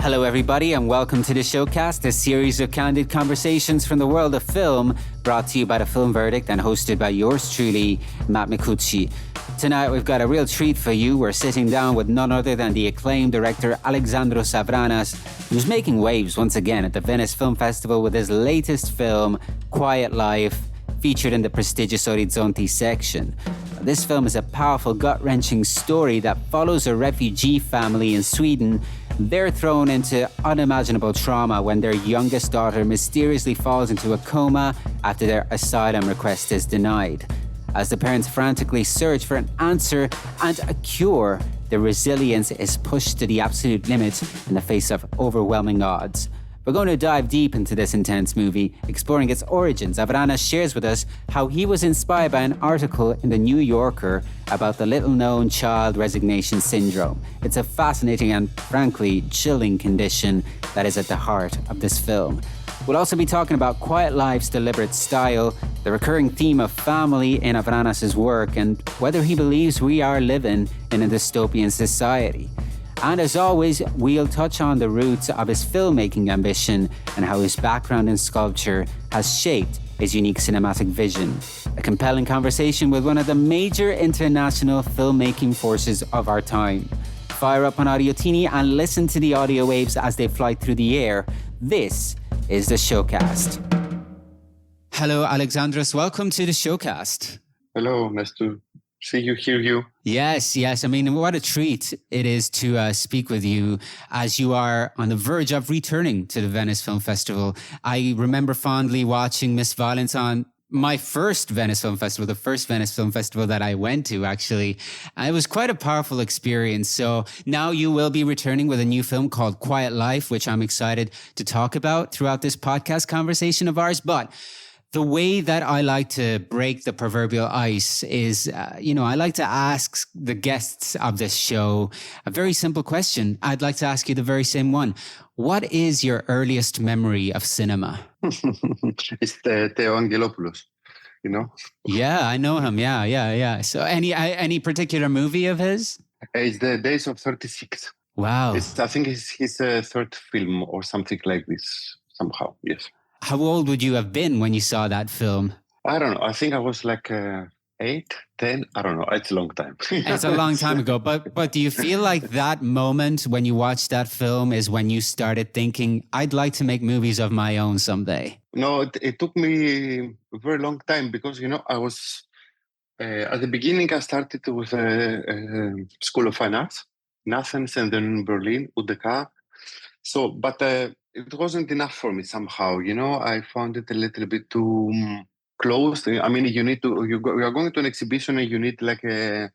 Hello, everybody, and welcome to the Showcast, a series of candid conversations from the world of film, brought to you by The Film Verdict and hosted by yours truly, Matt Micucci. Tonight, we've got a real treat for you. We're sitting down with none other than the acclaimed director Alexandros Avranas, who's making waves once again at the Venice Film Festival with his latest film, Quiet Life, featured in the prestigious Orizzonti section. This film is a powerful, gut-wrenching story that follows a refugee family in Sweden. They're thrown into unimaginable trauma when their youngest daughter mysteriously falls into a coma after their asylum request is denied. As the parents frantically search for an answer and a cure, their resilience is pushed to the absolute limit in the face of overwhelming odds. We're going to dive deep into this intense movie, exploring its origins. Avranas shares with us how he was inspired by an article in The New Yorker about the little-known Child Resignation Syndrome. It's a fascinating and, frankly, chilling condition that is at the heart of this film. We'll also be talking about Quiet Life's deliberate style, the recurring theme of family in Avranas' work, and whether he believes we are living in a dystopian society. And as always, we'll touch on the roots of his filmmaking ambition and how his background in sculpture has shaped his unique cinematic vision. A compelling conversation with one of the major international filmmaking forces of our time. Fire up on Audiotini and listen to the audio waves as they fly through the air. This is the Showcast. Hello, Alexandros. Welcome to the Showcast. Hello, nice to see you, hear you. Yes. I mean, what a treat it is to speak with you as you are on the verge of returning to the Venice Film Festival. I remember fondly watching Miss Violence on my first Venice Film Festival, the first Venice Film Festival that I went to, actually. It was quite a powerful experience. So now you will be returning with a new film called Quiet Life, which I'm excited to talk about throughout this podcast conversation of ours. But the way that I like to break the proverbial ice is, I like to ask the guests of this show a very simple question. I'd like to ask you the very same one. What is your earliest memory of cinema? It's Theo Angelopoulos, you know? Yeah, I know him. Yeah. So any particular movie of his? It's The Days of 36. Wow. I think it's his third film or something like this, somehow, yes. How old would you have been when you saw that film? I don't know. I think I was like 8, 10. I don't know. It's a long time. It's a long time ago. But do you feel like that moment when you watched that film is when you started thinking, I'd like to make movies of my own someday? No, it took me a very long time because, I was, at the beginning, I started with a School of Fine Arts in Athens and then in Berlin, UDK. So, but it wasn't enough for me somehow, I found it a little bit too closed. I mean, you are going to an exhibition and you need like an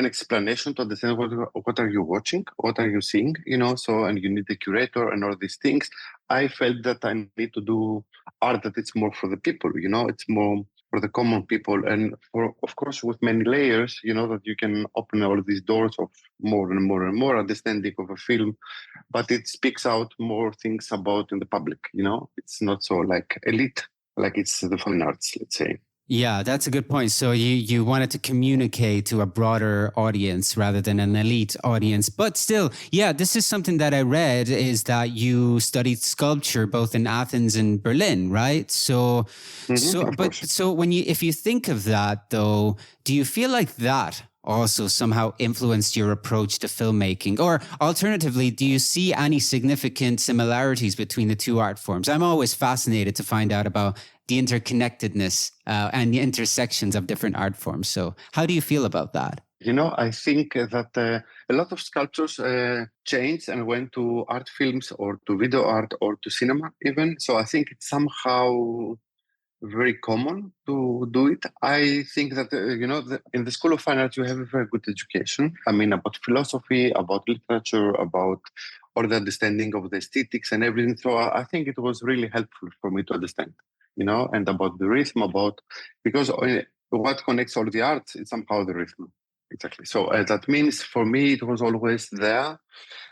explanation to understand what are you watching, what are you seeing, so, and you need the curator and all these things. I felt that I need to do art that it's more for the people, it's more for the common people, and for, of course, with many layers, that you can open all these doors of more and more and more understanding of a film, but it speaks out more things about in the public, it's not so like elite, like it's the fine arts, let's say. Yeah, that's a good point. So you wanted to communicate to a broader audience rather than an elite audience. But still, yeah, this is something that I read is that you studied sculpture both in Athens and Berlin, right? So if you think of that though, do you feel like that also somehow influenced your approach to filmmaking? Or alternatively, do you see any significant similarities between the two art forms? I'm always fascinated to find out about the interconnectedness and the intersections of different art forms. So how do you feel about that? I think that a lot of sculptures changed and went to art films or to video art or to cinema even. So I think it's somehow very common to do it. I think that, in the School of Fine Arts, you have a very good education. I mean, about philosophy, about literature, about all the understanding of the aesthetics and everything. So I think it was really helpful for me to understand, and about the rhythm, because what connects all the arts is somehow the rhythm. Exactly. So that means for me, it was always there.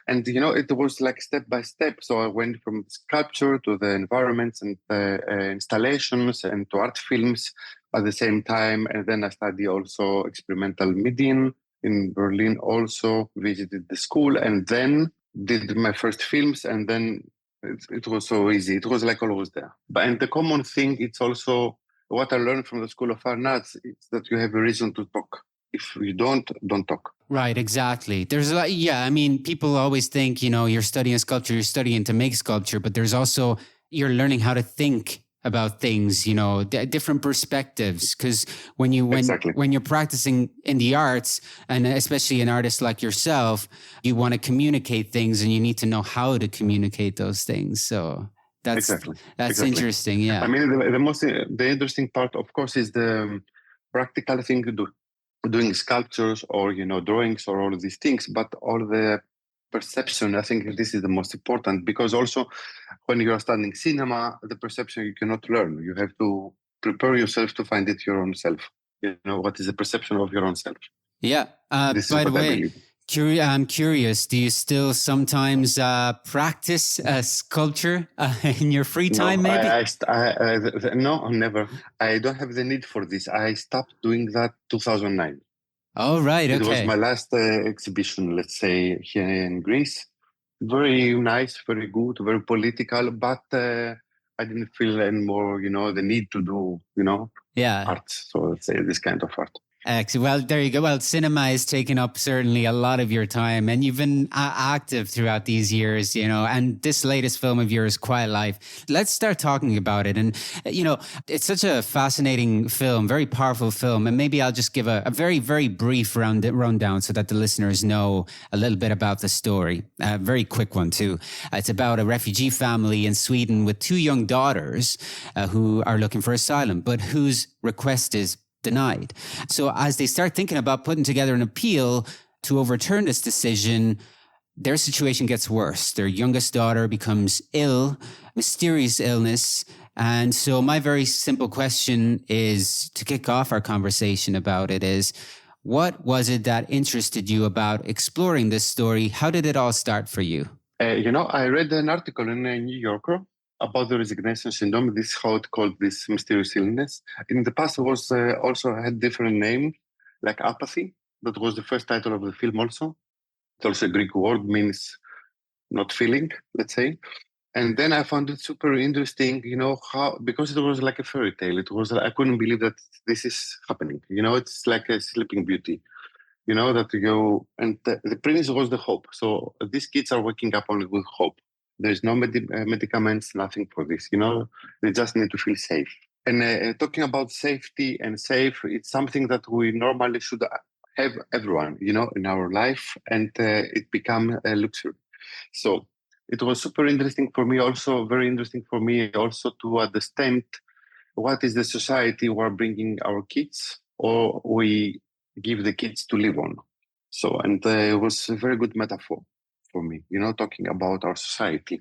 And, it was like step by step. So I went from sculpture to the environments and the installations and to art films at the same time. And then I studied also experimental medium in Berlin, also visited the school. And then did my first films, and then it was so easy. It was like always there. And the common thing, it's also what I learned from the School of Fine Arts, is that you have a reason to talk. If you don't talk. Right, exactly. There's a lot, yeah, I mean, people always think, you're studying sculpture, you're studying to make sculpture, but there's also, you're learning how to think about things, different perspectives. Because when you're practicing in the arts, and especially an artist like yourself, you want to communicate things and you need to know how to communicate those things. So that's interesting. Yeah. I mean, the interesting part, of course, is the practical thing to do. Doing sculptures or drawings or all of these things, but all the perception, I think this is the most important, because also when you are studying cinema, the perception you cannot learn. You have to prepare yourself to find it your own self. What is the perception of your own self? Yeah. By the way, I'm curious, do you still sometimes practice sculpture in your free time, maybe? No, never. I don't have the need for this. I stopped doing that 2009. Oh, right. Okay. It was my last exhibition, let's say, here in Greece. Very nice, very good, very political, but I didn't feel anymore, the need to do, art. So let's say this kind of art. Excellent. Well, there you go. Well, cinema is taking up certainly a lot of your time, and you've been active throughout these years, and this latest film of yours, Quiet Life. Let's start talking about it. And, it's such a fascinating film, very powerful film. And maybe I'll just give a very, very brief rundown so that the listeners know a little bit about the story. A very quick one, too. It's about a refugee family in Sweden with two young daughters who are looking for asylum, but whose request is denied. So as they start thinking about putting together an appeal to overturn this decision, their situation gets worse. Their youngest daughter becomes ill, mysterious illness. And so my very simple question is, to kick off our conversation about it, is what was it that interested you about exploring this story? How did it all start for you? I read an article in a New Yorker about the resignation syndrome. This is how it called this mysterious illness. In the past, it was also had different name, like apathy. That was the first title of the film also. It's also a Greek word, means not feeling, let's say. And then I found it super interesting, how, because it was like a fairy tale. It was, I couldn't believe that this is happening. It's like a Sleeping Beauty. That and the premise was the hope. So these kids are waking up only with hope. There's no medicaments, nothing for this. They just need to feel safe. And talking about safety and safe, it's something that we normally should have everyone, in our life, and it become a luxury. So it was super interesting for me, also very interesting for me also to understand what is the society we're bringing our kids, or we give the kids to live on. So, and it was a very good metaphor for me, talking about our society.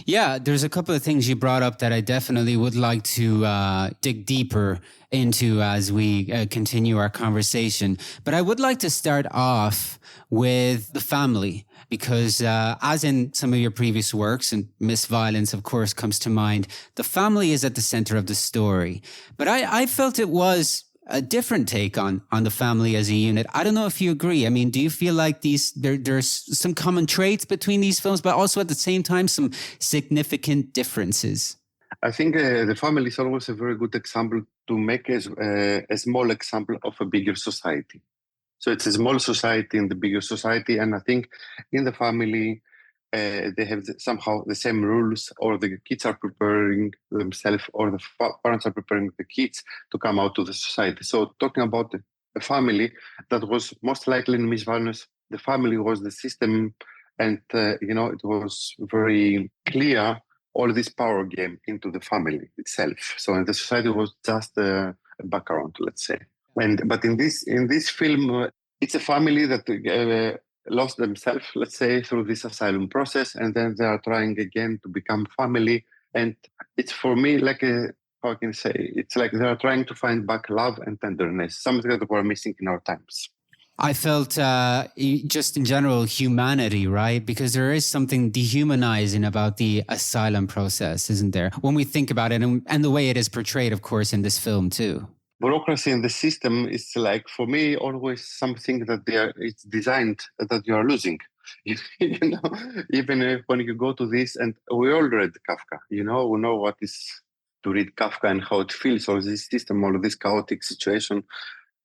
Yeah, there's a couple of things you brought up that I definitely would like to dig deeper into as we continue our conversation. But I would like to start off with the family, because as in some of your previous works, and Miss Violence, of course, comes to mind, the family is at the center of the story. But I felt it was a different take on the family as a unit. I don't know if you agree. I mean, do you feel like there's some common traits between these films, but also at the same time some significant differences? I think the family is always a very good example to make a small example of a bigger society. So it's a small society in the bigger society, and I think in the family they have somehow the same rules, or the kids are preparing themselves, or the parents are preparing the kids to come out to the society. So talking about a family, that was most likely in Miss Violence, the family was the system, and it was very clear all this power game into the family itself. So in the society was just a background, let's say. But in this film, it's a family that lost themselves, let's say, through this asylum process, and then they are trying again to become family. And it's for me like how can I say? It's like they are trying to find back love and tenderness, something that we're missing in our times. I felt just in general humanity, right? Because there is something dehumanizing about the asylum process, isn't there? When we think about it, and the way it is portrayed, of course, in this film too. Bureaucracy in the system is like, for me, always something that it's designed that you are losing. You know, even when you go to this, and we all read Kafka, we know what is to read Kafka and how it feels, or this system, or this chaotic situation,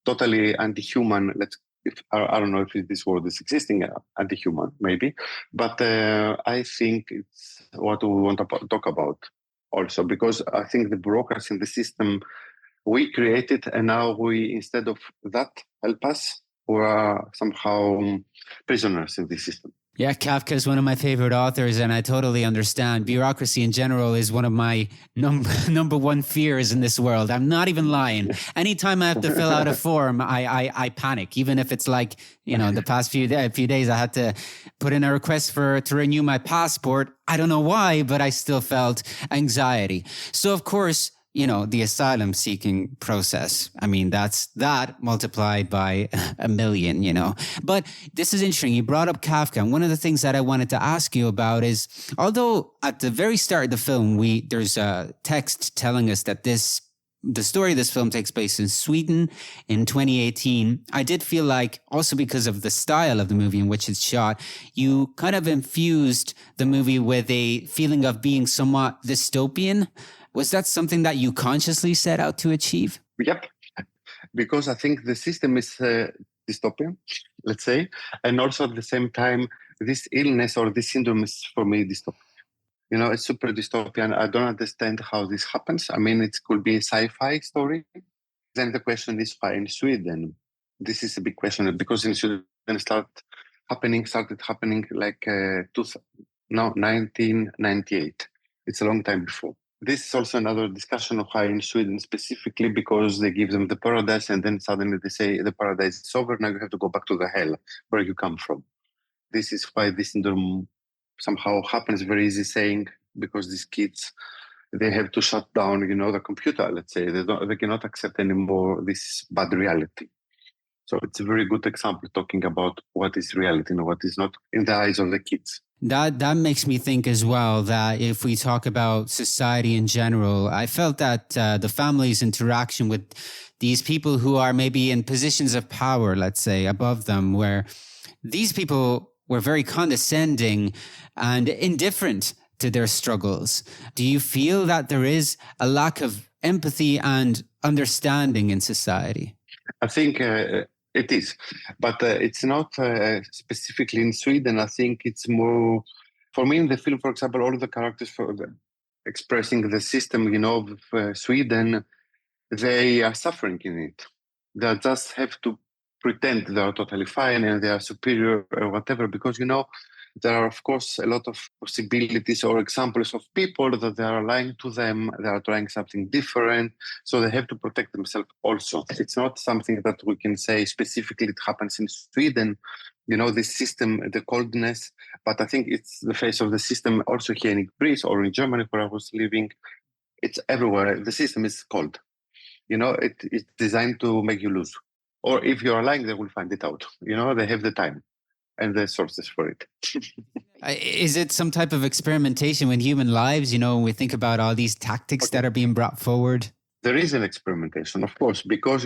totally anti-human. I don't know if this word is existing, anti-human, maybe, but I think it's what we want to talk about also, because I think the brokers in the system we created, and now we, instead of that, help us, we are somehow prisoners in the system. Yeah, Kafka is one of my favorite authors, and I totally understand. Bureaucracy in general is one of my number one fears in this world. I'm not even lying. Anytime I have to fill out a form, I panic. Even if it's like, the past few days, I had to put in a request to renew my passport. I don't know why, but I still felt anxiety. So, of course, the asylum seeking process. I mean, that's that multiplied by a million, But this is interesting. You brought up Kafka. And one of the things that I wanted to ask you about is, although at the very start of the film, there's a text telling us that the story of this film takes place in Sweden in 2018. I did feel like, also because of the style of the movie in which it's shot, you kind of infused the movie with a feeling of being somewhat dystopian. Was that something that you consciously set out to achieve? Yep, because I think the system is dystopian, let's say, and also at the same time, this illness or this syndrome is for me dystopian. It's super dystopian. I don't understand how this happens. I mean, it could be a sci-fi story. Then the question is, why in Sweden? This is a big question, because in Sweden it started happening like 1998. It's a long time before. This is also another discussion of why in Sweden specifically, because they give them the paradise and then suddenly they say the paradise is over, now you have to go back to the hell where you come from. This is why this syndrome somehow happens, very easy saying, because these kids, they have to shut down, the computer, let's say. They cannot accept anymore this bad reality. So it's a very good example talking about what is reality and what is not in the eyes of the kids. That makes me think as well that if we talk about society in general, I felt that the family's interaction with these people who are maybe in positions of power, let's say, above them, where these people were very condescending and indifferent to their struggles. Do you feel that there is a lack of empathy and understanding in society? I think it is, but it's not specifically in Sweden. I think it's more, for me in the film, for example, all of the characters expressing the system, of Sweden, they are suffering in it. They just have to pretend they are totally fine and they are superior or whatever, because, there are, of course, a lot of possibilities or examples of people that they are lying to them, they are trying something different, so they have to protect themselves also. It's not something that we can say specifically it happens in Sweden, this system, the coldness, but I think it's the face of the system also here in Greece or in Germany where I was living. It's everywhere. The system is cold. It's designed to make you lose. Or if you are lying, they will find it out. They have the time and the sources for it. Is it some type of experimentation with human lives? When we think about all these tactics that are being brought forward? There is an experimentation, of course, because,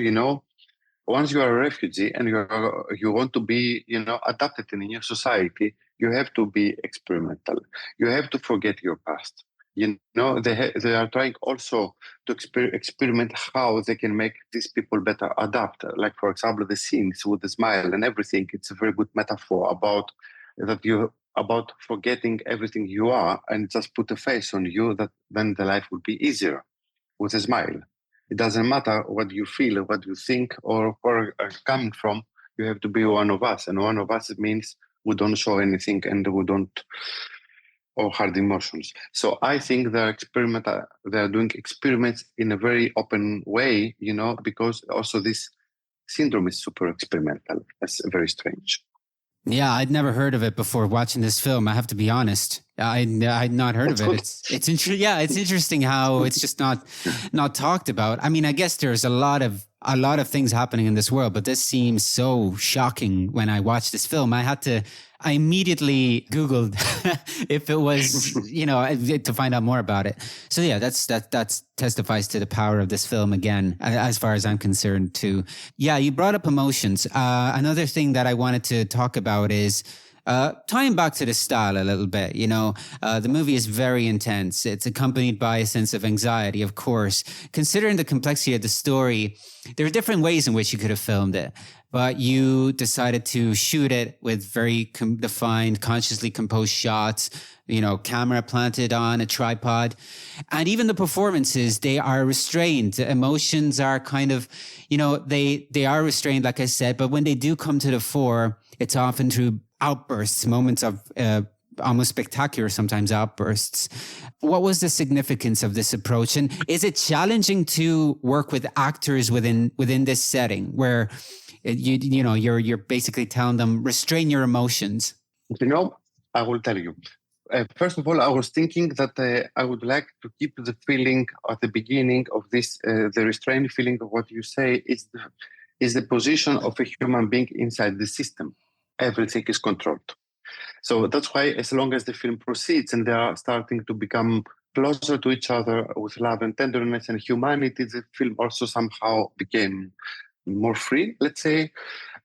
once you are a refugee and you want to be, adapted in a new society, you have to be experimental. You have to forget your past. They are trying also to experiment how they can make these people better adapt. Like, for example, the scenes with the smile and everything. It's a very good metaphor about forgetting everything you are and just put a face on you, that then the life will be easier with a smile. It doesn't matter what you feel, what you think, or where you're coming from. You have to be one of us. And one of us means we don't show anything and we don't or hard emotions. So I think they're doing experiments in a very open way, because also this syndrome is super experimental. That's very strange. Yeah, I'd never heard of it before watching this film. I have to be honest. I'd not heard of it. It's interesting how it's just not talked about. I mean, I guess there's a lot of things happening in this world, but this seems so shocking when I watched this film. I immediately Googled if it was, to find out more about it. So yeah, that testifies to the power of this film again, as far as I'm concerned too. Yeah, you brought up emotions. Another thing that I wanted to talk about is Tying back to the style a little bit, the movie is very intense. It's accompanied by a sense of anxiety, of course. Considering the complexity of the story, there are different ways in which you could have filmed it, but you decided to shoot it with very defined, consciously composed shots, camera planted on a tripod. And even the performances, they are restrained. The emotions are kind of, they are restrained, like I said, but when they do come to the fore, it's often through outbursts, moments of almost spectacular, sometimes outbursts. What was the significance of this approach? And is it challenging to work with actors within this setting where you're basically telling them, restrain your emotions? I will tell you. First of all, I was thinking that I would like to keep the feeling at the beginning of this, the restrained feeling of what you say is the position of a human being inside the system. Everything is controlled. So that's why as long as the film proceeds and they are starting to become closer to each other with love and tenderness and humanity, the film also somehow became more free, let's say.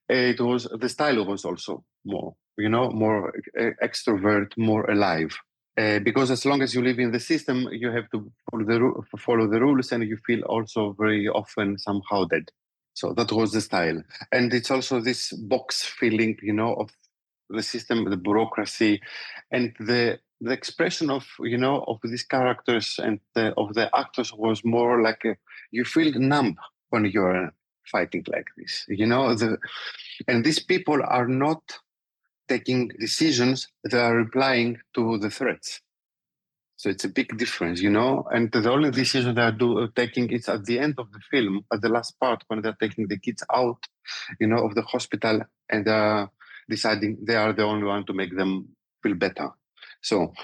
The style was also more, more extrovert, more alive. Because as long as you live in the system, you have to follow the rules, and you feel also very often somehow dead. So that was the style. And it's also this box feeling, of the system, the bureaucracy, and the expression of, of these characters and of the actors was more like you feel numb when you're fighting like this, and these people are not taking decisions, they are replying to the threats. So it's a big difference, and the only decision they are taking is at the end of the film, at the last part, when they're taking the kids out, of the hospital, and deciding they are the only one to make them feel better. So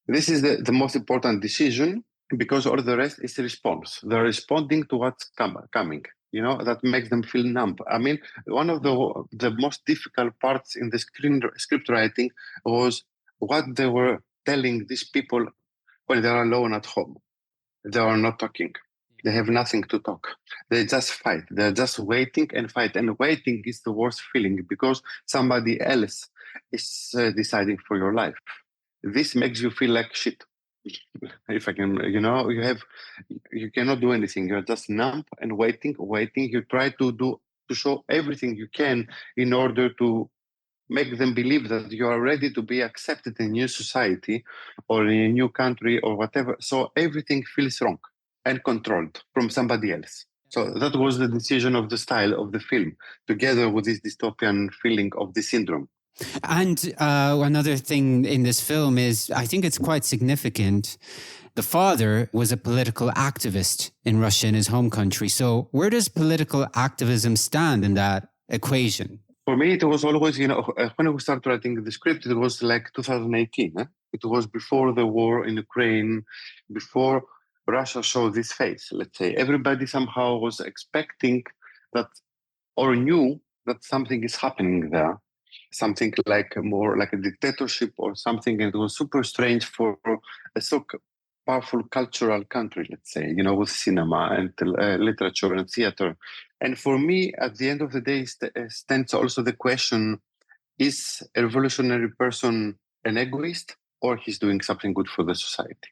this is the most important decision, because all the rest is response. They're responding to what's coming, that makes them feel numb. I mean, one of the most difficult parts in the script writing was what they were telling these people when they're alone at home. They are not talking. They have nothing to talk. They just fight. They're just waiting and fight. And waiting is the worst feeling because somebody else is deciding for your life. This makes you feel like shit. If I can, you cannot do anything. You're just numb and waiting. You try to show everything you can in order to make them believe that you are ready to be accepted in a new society or in a new country or whatever. So everything feels wrong and controlled from somebody else. So that was the decision of the style of the film, together with this dystopian feeling of the syndrome. And another thing in this film is, I think it's quite significant. The father was a political activist in Russia, in his home country. So where does political activism stand in that equation? For me, it was always, when we started writing the script, it was like 2018. It was before the war in Ukraine, before Russia showed this face, let's say. Everybody somehow was expecting that or knew that something is happening there, something like more like a dictatorship or something. And it was super strange for a so powerful cultural country, let's say, with cinema and literature and theater. And for me, at the end of the day, stands also the question, is a revolutionary person an egoist or he's doing something good for the society?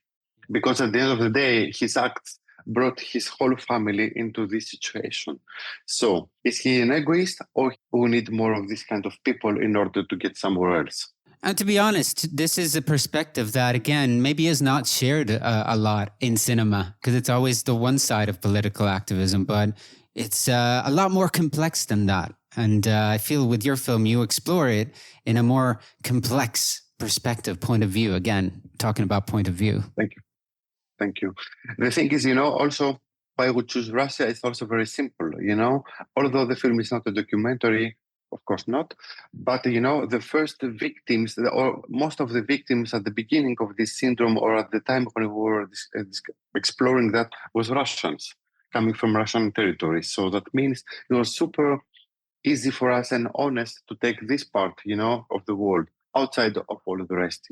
Because at the end of the day, his acts brought his whole family into this situation. So is he an egoist or we need more of this kind of people in order to get somewhere else? And to be honest, this is a perspective that, again, maybe is not shared a lot in cinema, because it's always the one side of political activism, but it's a lot more complex than that. And I feel with your film, you explore it in a more complex perspective, point of view. Again, talking about point of view. Thank you. The thing is, also why I would choose Russia is also very simple, although the film is not a documentary, of course not, but, the first victims or most of the victims at the beginning of this syndrome or at the time when we were exploring that was Russians coming from Russian territories. So that means it was super easy for us and honest to take this part, of the world outside of all of the rest,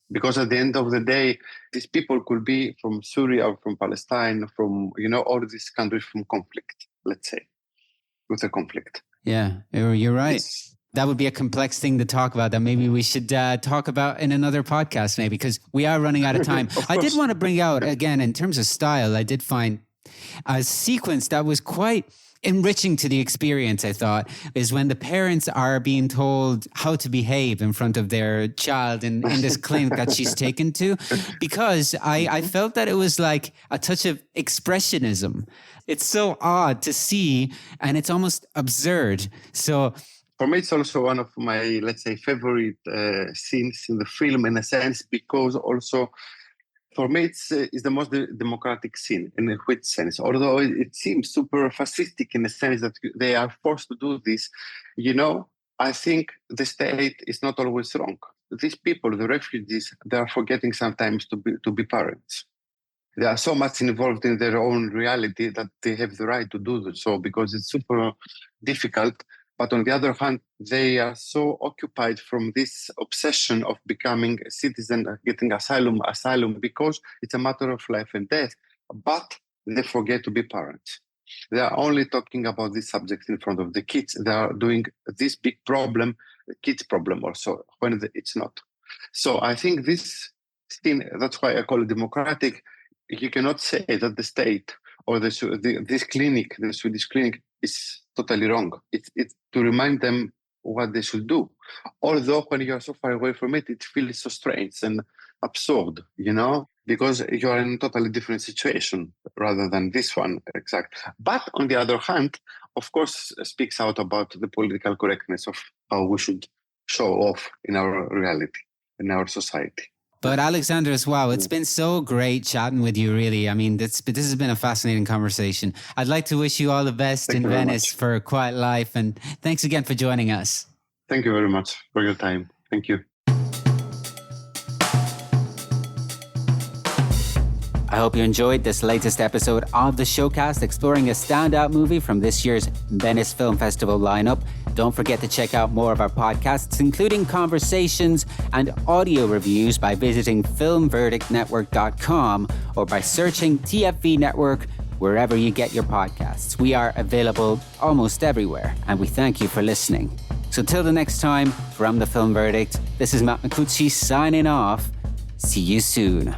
because at the end of the day, these people could be from Syria or from Palestine, from, all these countries from conflict, let's say, with a conflict. Yeah, you're right. That would be a complex thing to talk about that maybe we should talk about in another podcast, maybe, because we are running out of time. I did want to bring out, again, in terms of style, I did find a sequence that was quite enriching to the experience, I thought, is when the parents are being told how to behave in front of their child in this clinic that she's taken to, because I felt that it was like a touch of expressionism. It's so odd to see, and it's almost absurd. So for me, it's also one of my, let's say, favorite scenes in the film, in a sense, because also for me, it's the most democratic scene. In which sense? Although it seems super fascistic in the sense that they are forced to do this, I think the state is not always wrong. These people, the refugees, they are forgetting sometimes to be parents. They are so much involved in their own reality that they have the right to do so because it's super difficult. But on the other hand, they are so occupied from this obsession of becoming a citizen, getting asylum, because it's a matter of life and death. But they forget to be parents. They are only talking about this subject in front of the kids. They are doing this big problem, the kids' problem also, when it's not. So I think this thing, that's why I call it democratic. You cannot say that the state or this clinic, the Swedish clinic, is totally wrong. It's to remind them what they should do. Although when you are so far away from it, it feels so strange and absurd, because you are in a totally different situation rather than this one, exact. But on the other hand, of course, speaks out about the political correctness of how we should show off in our reality, in our society. But Alexandros, wow, it's been so great chatting with you, really. I mean, this has been a fascinating conversation. I'd like to wish you all the best in Venice for a quiet life. And thanks again for joining us. Thank you very much for your time. Thank you. I hope you enjoyed this latest episode of the Showcast, exploring a standout movie from this year's Venice Film Festival lineup. Don't forget to check out more of our podcasts, including conversations and audio reviews, by visiting filmverdictnetwork.com or by searching TFV Network wherever you get your podcasts. We are available almost everywhere, and we thank you for listening. So till the next time, from the Film Verdict, this is Matt Micucci signing off. See you soon.